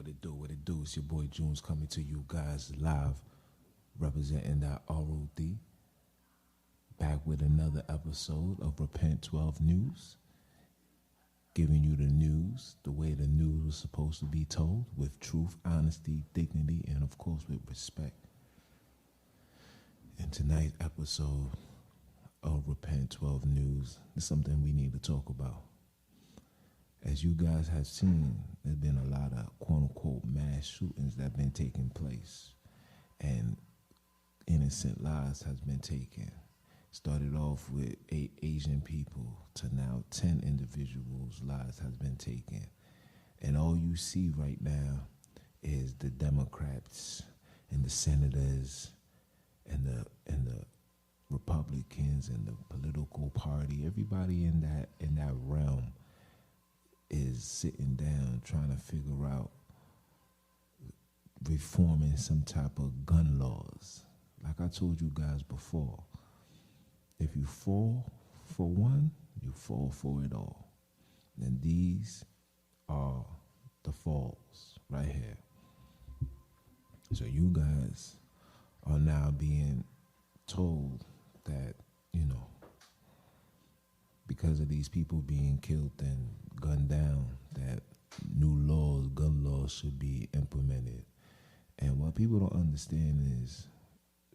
What it do? What it do? It's your boy Junes coming to you guys live, representing that ROD. Back with another episode of Repent 12 News, giving you the news the way the news was supposed to be told, with truth, honesty, dignity, and of course with respect. In tonight's episode of Repent 12 News, is something we need to talk about. As you guys have seen, there's been a lot of quote-unquote mass shootings that have been taking place, and innocent lives has been taken. Started off with 8 Asian people to now 10 individuals' lives has been taken. And all you see right now is the Democrats and the senators and the Republicans and the political party, everybody in that realm is sitting down trying to figure out reforming some type of gun laws. Like I told you guys before, if you fall for one, you fall for it all. And these are the falls right here. So you guys are now being told that, because of these people being killed and gunned down, that new laws, gun laws should be implemented. And what people don't understand is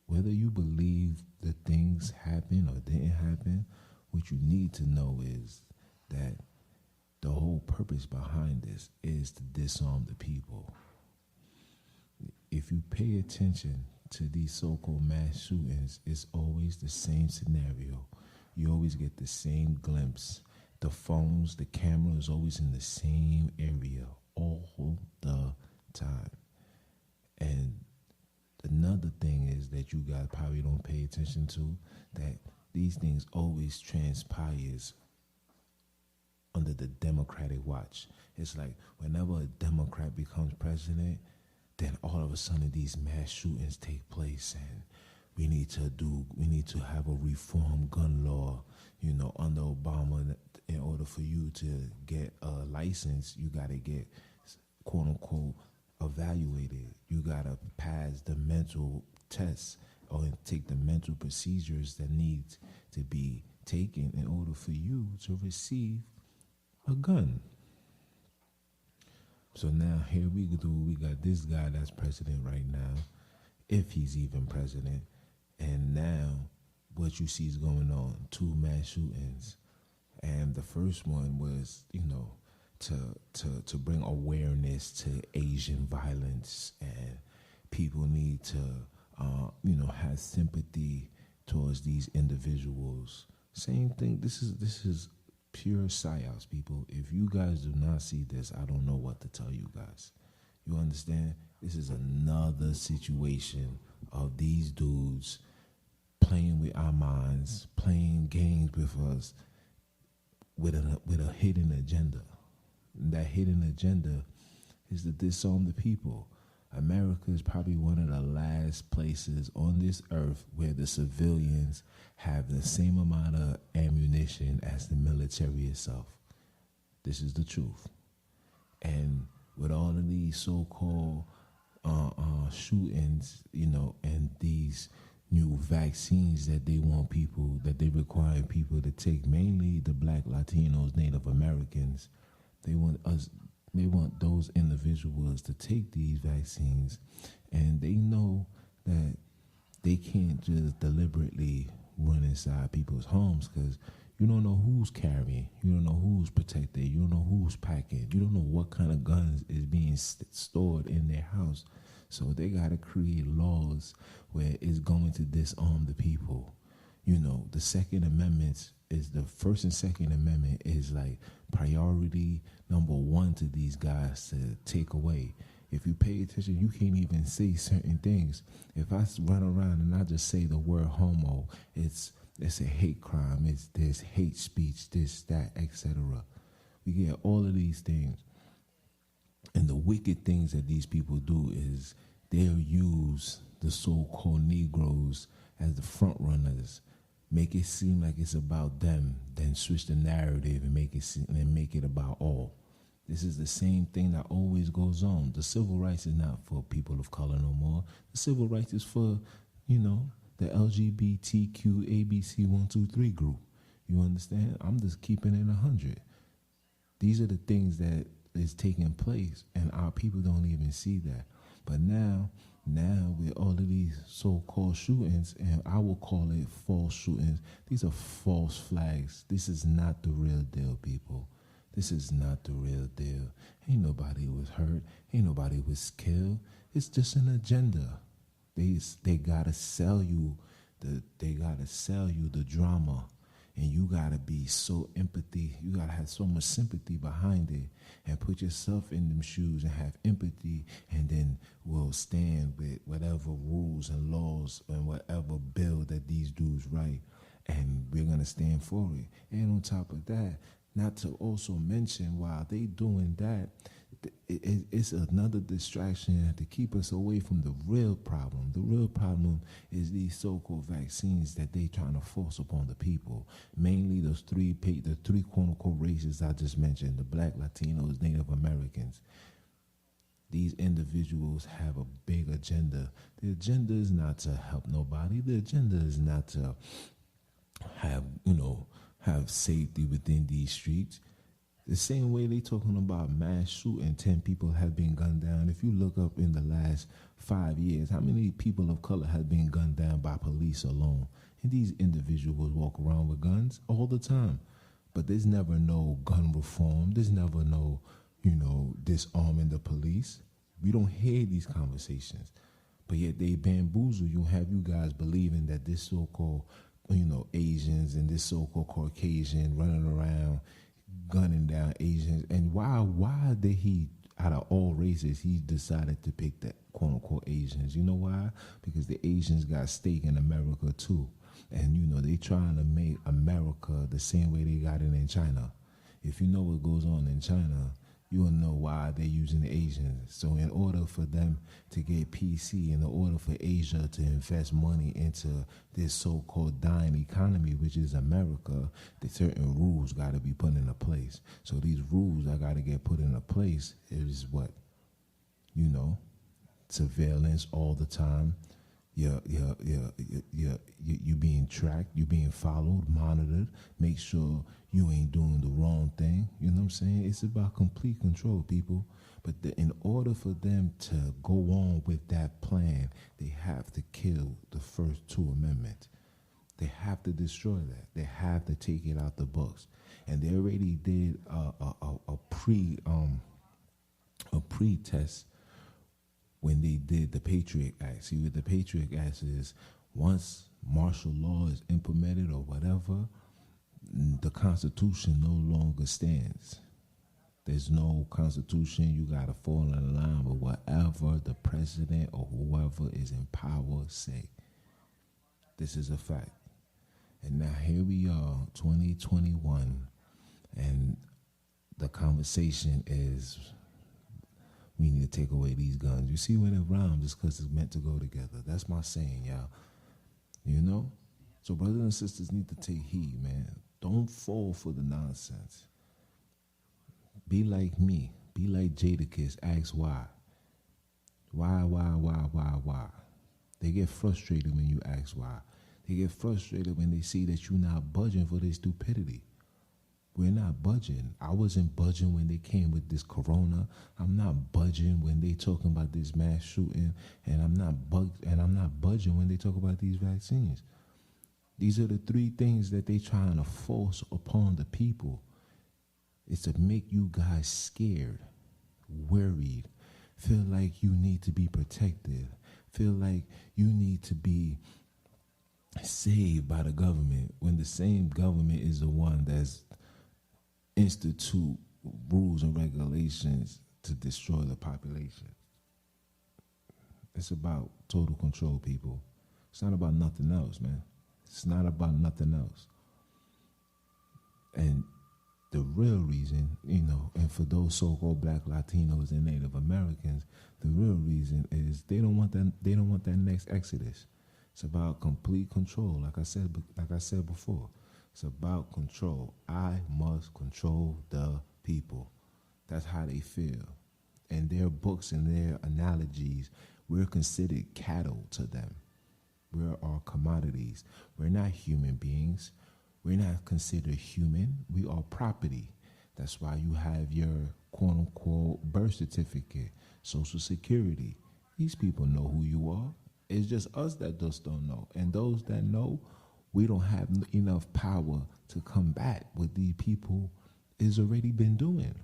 whether you believe the things happened or didn't happen, what you need to know is that the whole purpose behind this is to disarm the people. If you pay attention to these so-called mass shootings, it's always the same scenario. You always get the same glimpse. The phones, the camera is always in the same area all the time. And another thing is that you guys probably don't pay attention to, that these things always transpires under the Democratic watch. It's like whenever a Democrat becomes president, then all of a sudden these mass shootings take place, and we need to have a reform gun law, under Obama. In order for you to get a license, you got to get, quote unquote, evaluated. You got to pass the mental tests or take the mental procedures that need to be taken in order for you to receive a gun. So now here we got this guy that's president right now, if he's even president. And now what you see is going on, 2 mass shootings. And the first one was, to bring awareness to Asian violence, and people need to, have sympathy towards these individuals. Same thing. This is pure psyops, people. If you guys do not see this, I don't know what to tell you guys. You understand? This is another situation of these dudes playing with our minds, playing games with us, with a hidden agenda. And that hidden agenda is to disarm the people. America is probably one of the last places on this earth where the civilians have the same amount of ammunition as the military itself. This is the truth. And with all of these so-called shootings, and these new vaccines that they require people to take, mainly the Black, Latinos, Native Americans, they want those individuals to take these vaccines, and they know that they can't just deliberately run inside people's homes, because you don't know who's carrying, you don't know who's protected, you don't know who's packing, you don't know what kind of guns is being stored in their house. So they got to create laws where it's going to disarm the people. The Second Amendment is, the First and Second Amendment is like priority number 1 to these guys to take away. If you pay attention, you can't even say certain things. If I run around and I just say the word homo, it's a hate crime. There's hate speech, this, that, etc. We get all of these things. And the wicked things that these people do is they'll use the so-called Negroes as the front runners, make it seem like it's about them, then switch the narrative and make it about all. This is the same thing that always goes on. The civil rights is not for people of color no more. The civil rights is for, the LGBTQ ABC 123 group. You understand? I'm just keeping it 100. These are the things that is taking place, and our people don't even see that. But now with all of these so-called shootings, and I will call it false shootings, these are false flags. This is not the real deal, people. This is not the real deal. Ain't nobody was hurt. Ain't nobody was killed. It's just an agenda. They gotta sell you the drama, and you gotta be so empathy. You gotta have so much sympathy behind it, and put yourself in them shoes and have empathy, and then we'll stand with whatever rules and laws and whatever bill that these dudes write, and we're gonna stand for it. And on top of that, not to also mention, while they doing that, it's another distraction to keep us away from the real problem. The real problem is these so-called vaccines that they trying to force upon the people. Mainly the three quote-unquote races I just mentioned: the Black, Latinos, Native Americans. These individuals have a big agenda. The agenda is not to help nobody. The agenda is not to have safety within these streets. The same way they talking about mass shooting, 10 people have been gunned down. If you look up in the last 5 years, how many people of color have been gunned down by police alone? And these individuals walk around with guns all the time. But there's never no gun reform. There's never no, disarming the police. We don't hear these conversations. But yet they bamboozle you, have you guys believing that this so-called, Asians and this so-called Caucasian running around gunning down Asians. And why did he, out of all races, he decided to pick that quote-unquote Asians? You know why? Because the Asians got stake in America too. And, they trying to make America the same way they got it in China. If you know what goes on in China, you'll know why they're using the Asians. So in order for them to get PC, in order for Asia to invest money into this so-called dying economy, which is America, the certain rules got to be put into place. So these rules that got to get put into place is what? Surveillance all the time. You're being tracked, you're being followed, monitored. Make sure you ain't doing the wrong thing. You know what I'm saying? It's about complete control, people. But in order for them to go on with that plan, they have to kill the first two amendments. They have to destroy that. They have to take it out the books. And they already did a pre-test when they did the Patriot Act. See, what the Patriot Act is, once martial law is implemented or whatever, the Constitution no longer stands. There's no Constitution. You got to fall in line with whatever the president or whoever is in power say. This is a fact. And now here we are, 2021, and the conversation is, we need to take away these guns. You see when it rhymes, it's because it's meant to go together. That's my saying, y'all. So brothers and sisters need to take heed, man. Don't fall for the nonsense. Be like me. Be like Jadakiss. Ask why. Why? They get frustrated when you ask why. They get frustrated when they see that you're not budging for their stupidity. We're not budging. I wasn't budging when they came with this corona. I'm not budging when they talking about this mass shooting, and I'm not budging when they talk about these vaccines. These are the three things that they trying to force upon the people. It's to make you guys scared, worried, feel like you need to be protected, feel like you need to be saved by the government, when the same government is the one that's institute rules and regulations to destroy the population. It's about total control, people. It's not about nothing else, man. It's not about nothing else. And the real reason, and for those so-called Black, Latinos, and Native Americans, the real reason is they don't want that next exodus. It's about complete control, like I said before. It's about control. I must control the people. That's how they feel. And their books and their analogies, we're considered cattle to them. We're our commodities. We're not human beings. We're not considered human. We are property. That's why you have your quote unquote birth certificate, social security. These people know who you are. It's just us that just don't know. And those that know, we don't have enough power to combat what these people is already been doing.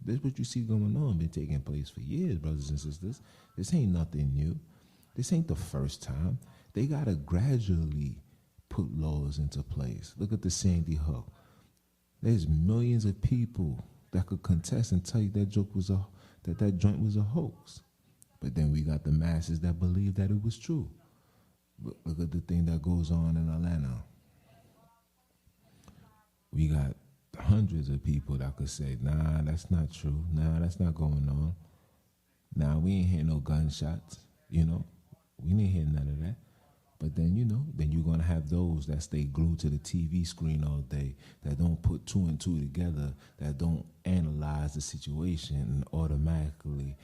This what you see going on, been taking place for years, brothers and sisters. This ain't nothing new. This ain't the first time. They gotta gradually put laws into place. Look at the Sandy Hook. There's millions of people that could contest and tell you that that joint was a hoax. But then we got the masses that believe that it was true. But look at the thing that goes on in Atlanta. We got hundreds of people that could say, nah, that's not true. Nah, that's not going on. Nah, we ain't hear no gunshots. We didn't hear none of that. But then, then you're going to have those that stay glued to the TV screen all day, that don't put two and two together, that don't analyze the situation and automatically,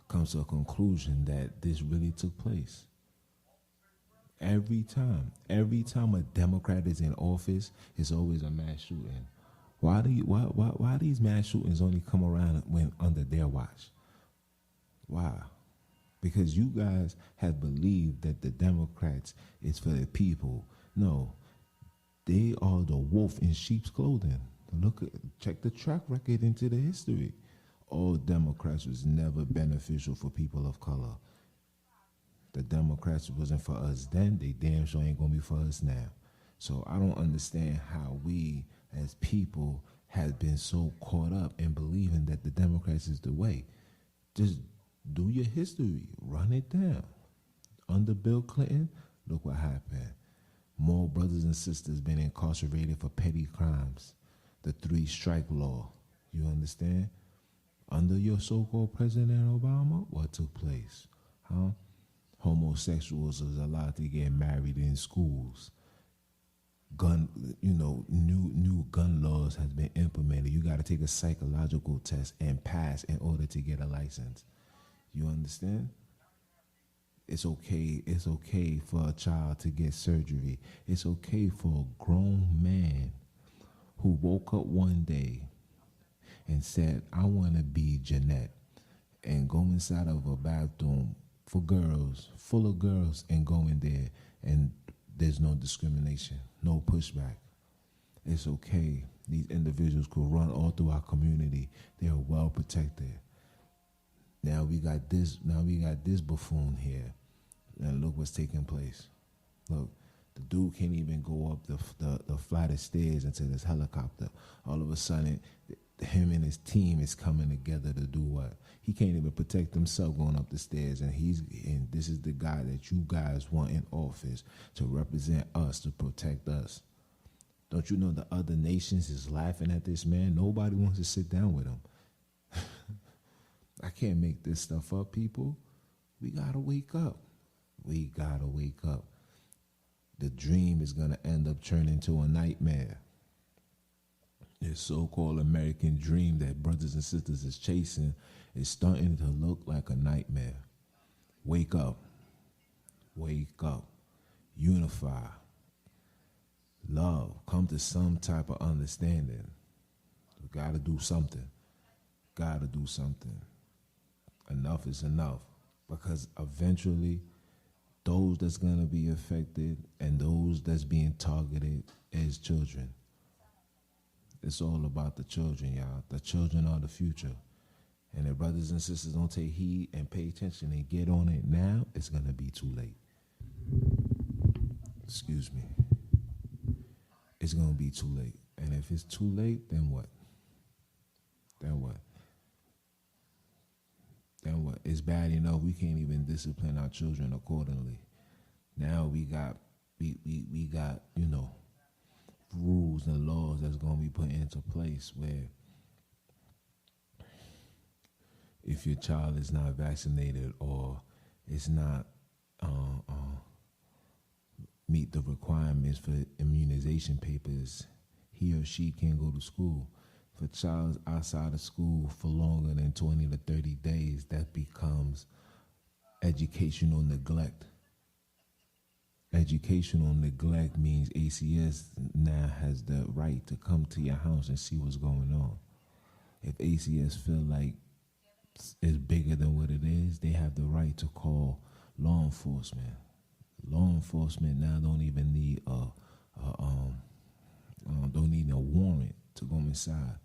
comes to a conclusion that this really took place. Every time a Democrat is in office, it's always a mass shooting. Why these mass shootings only come around when under their watch? Why? Because you guys have believed that the Democrats is for the people. No, they are the wolf in sheep's clothing. Check the track record into the history. All Democrats was never beneficial for people of color. The Democrats wasn't for us then, they damn sure ain't gonna be for us now. So I don't understand how we as people have been so caught up in believing that the Democrats is the way. Just do your history, run it down. Under Bill Clinton, look what happened. More brothers and sisters been incarcerated for petty crimes. The 3-strike law, you understand? Under your so-called President Obama, what took place? Homosexuals is allowed to get married in schools. New gun laws has been implemented. You got to take a psychological test and pass in order to get a license. You understand? It's okay for a child to get surgery. It's okay for a grown man who woke up one day and said, I want to be Jeanette, and go inside of a bathroom for girls, full of girls, and go in there, and there's no discrimination, no pushback. It's okay. These individuals could run all through our community. They are well protected. Now we got this buffoon here. And look what's taking place. Look, the dude can't even go up the flight of stairs into this helicopter. All of a sudden, him and his team is coming together to do what? He can't even protect himself going up the stairs, and this is the guy that you guys want in office to represent us, to protect us. Don't you know the other nations is laughing at this man? Nobody wants to sit down with him. I can't make this stuff up, people. We gotta wake up. We gotta wake up. The dream is gonna end up turning into a nightmare. This so-called American dream that brothers and sisters is chasing is starting to look like a nightmare. Wake up. Wake up. Unify. Love. Come to some type of understanding. We gotta do something. Gotta do something. Enough is enough. Because eventually, those that's gonna be affected and those that's being targeted is children. It's all about the children, y'all. The children are the future. And if brothers and sisters don't take heed and pay attention and get on it now, it's going to be too late. Excuse me. It's going to be too late. And if it's too late, then what? Then what? Then what? It's bad enough we can't even discipline our children accordingly. Now we got, rules and laws that's going to be put into place where if your child is not vaccinated or is not meet the requirements for immunization papers, he or she can't go to school. If a child's outside of school for longer than 20 to 30 days, that becomes educational neglect. Educational neglect means ACS now has the right to come to your house and see what's going on. If ACS feel like it's bigger than what it is, they have the right to call law enforcement. Law enforcement now don't even need don't need a warrant to go inside.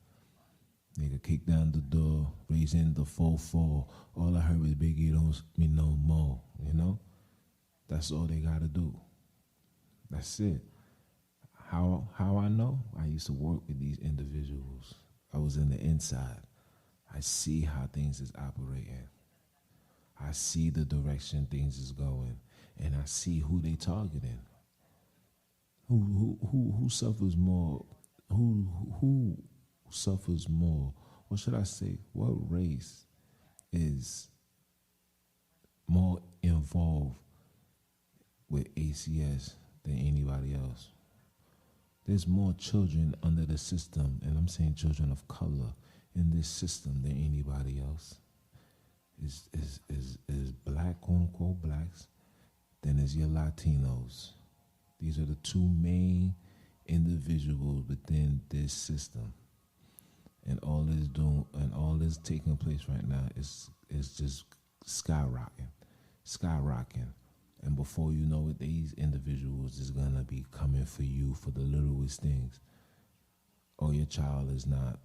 They could kick down the door, raise in the 4-4. All I heard was Biggie don't me no more. You know, that's all they gotta do. That's it. How I know? I used to work with these individuals. I was in the inside. I see how things is operating. I see the direction things is going, and I see who they targeting. Who suffers more? Who suffers more? What should I say? What race is more involved with ACS than anybody else? There's more children under the system, and I'm saying children of color in this system than anybody else. Is black, quote unquote blacks, then is your Latinos. These are the two main individuals within this system. And all is taking place right now is just skyrocketing. And before you know it, these individuals is gonna be coming for you for the littlest things. Oh, your child is not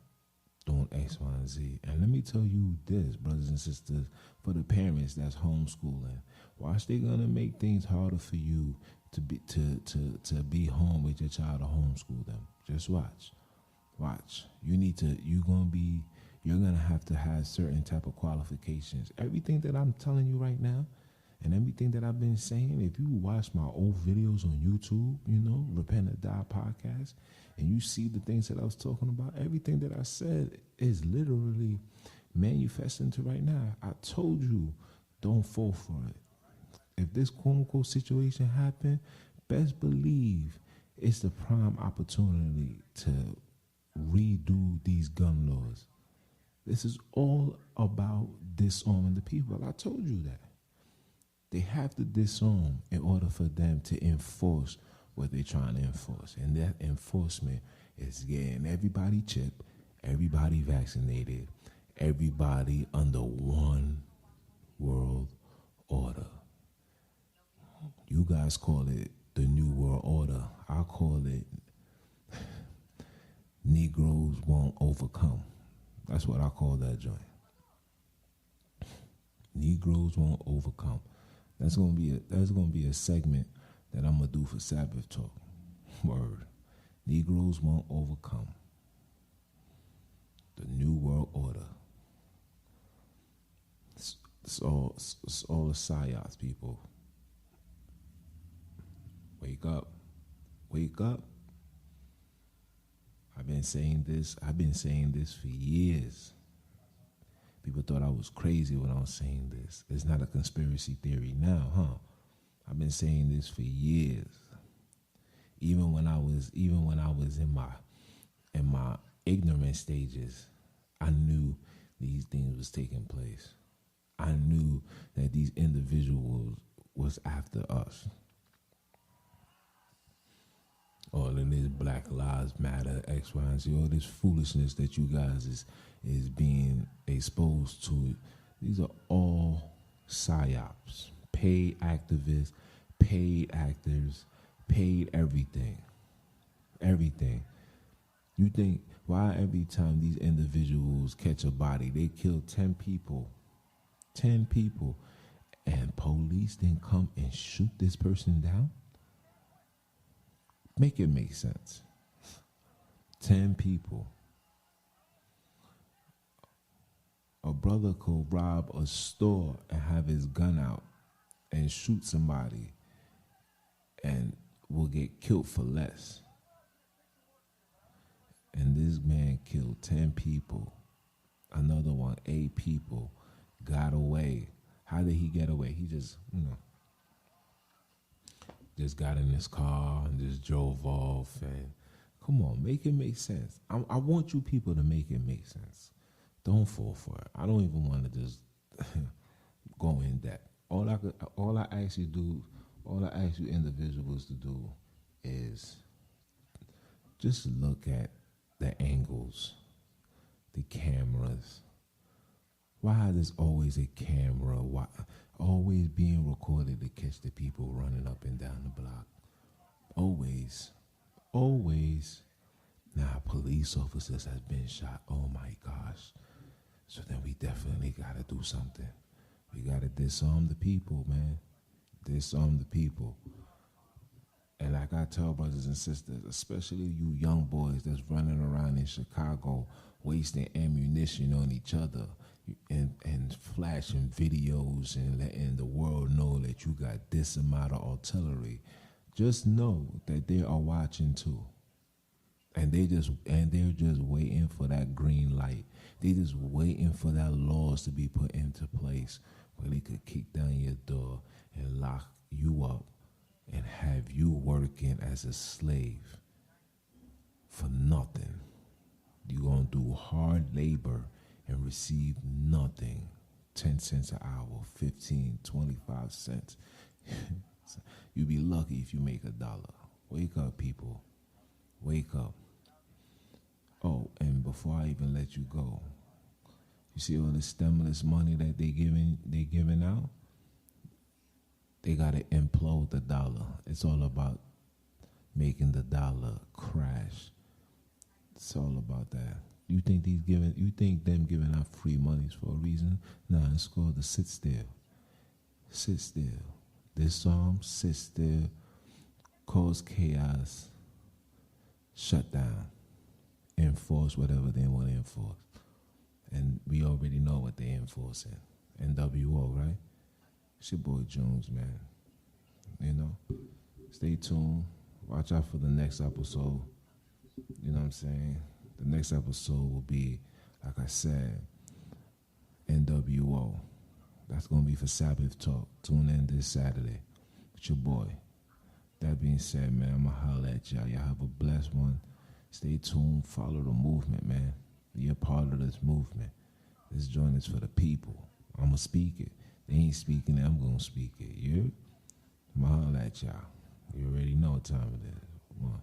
doing X, Y, and Z. And let me tell you this, brothers and sisters, for the parents that's homeschooling, watch, they're gonna make things harder for you to be home with your child or homeschool them. Just watch. You're gonna have to have certain type of qualifications. Everything that I'm telling you right now, and everything that I've been saying, if you watch my old videos on YouTube, Repent or Die podcast, and you see the things that I was talking about, everything that I said is literally manifesting to right now. I told you, don't fall for it. If this quote-unquote situation happened, best believe it's the prime opportunity to redo these gun laws. This is all about disarming the people. I told you that. They have to disarm in order for them to enforce what they're trying to enforce. And that enforcement is getting everybody chipped, everybody vaccinated, everybody under one world order. You guys call it the New World Order. I call it Negroes Won't Overcome. That's what I call that joint. Negroes Won't Overcome. That's gonna be a segment that I'm gonna do for Sabbath Talk. Word. Negroes Won't Overcome. The New World Order. It's all the psyops, people. Wake up. Wake up. I've been saying this for years. People thought I was crazy when I was saying this. It's not a conspiracy theory now, huh? I've been saying this for years. Even when I was in my ignorant stages, I knew these things was taking place. I knew that these individuals was after us. All of this Black Lives Matter, X, Y, and Z, all this foolishness that you guys is being exposed to. These are all psyops. Paid activists, paid actors, paid everything. Everything. You think, why every time these individuals catch a body, they kill 10 people, and police then come and shoot this person down? Make it make sense. 10 people. A brother could rob a store and have his gun out and shoot somebody and will get killed for less. And this man killed 10 people. Another one, 8 people, got away. How did he get away? He just got in his car and just drove off and Come on, make it make sense. I want you people to make it make sense. Don't fall for it. I don't even want to just go in depth. All I ask you individuals to do is just look at the angles, the cameras. Why there's always a camera? Why always being recorded to catch the people running up and down the block? Always. Always. Now, police officers has been shot. Oh my gosh. So then we definitely got to do something. We got to disarm the people, man. Disarm the people. And like I tell brothers and sisters, especially you young boys that's running around in Chicago wasting ammunition on each other and flashing videos and letting the world know that you got this amount of artillery, just know that they are watching too. And they're just waiting for that green light. They just waiting for that laws to be put into place where they could kick down your door and lock you up and have you working as a slave for nothing. You're going to do hard labor and receive nothing. 10 cents an hour, 15, 25 cents. You'd be lucky if you make $1. Wake up, people. Wake up. Oh, and before I even let you go, you see all the stimulus money that they giving out? They gotta implode the dollar. It's all about making the dollar crash. It's all about that. You think them giving out free monies for a reason? Nah, it's called the sit still. Sit still. Disarm, sit still, cause chaos, shut down, enforce whatever they want to enforce. And we already know what they're enforcing. NWO, right? It's your boy Jones, man. You know, stay tuned. Watch out for the next episode. You know what I'm saying? The next episode will be, like I said, NWO. That's going to be for Sabbath Talk. Tune in this Saturday with your boy. That being said, man, I'm going to holler at y'all. Y'all have a blessed one. Stay tuned. Follow the movement, man. Be a part of this movement. This joint is for the people. I'm going to speak it. They ain't speaking it. I'm going to speak it. You heard? I'm going to holler at y'all. You already know what time it is. Come on.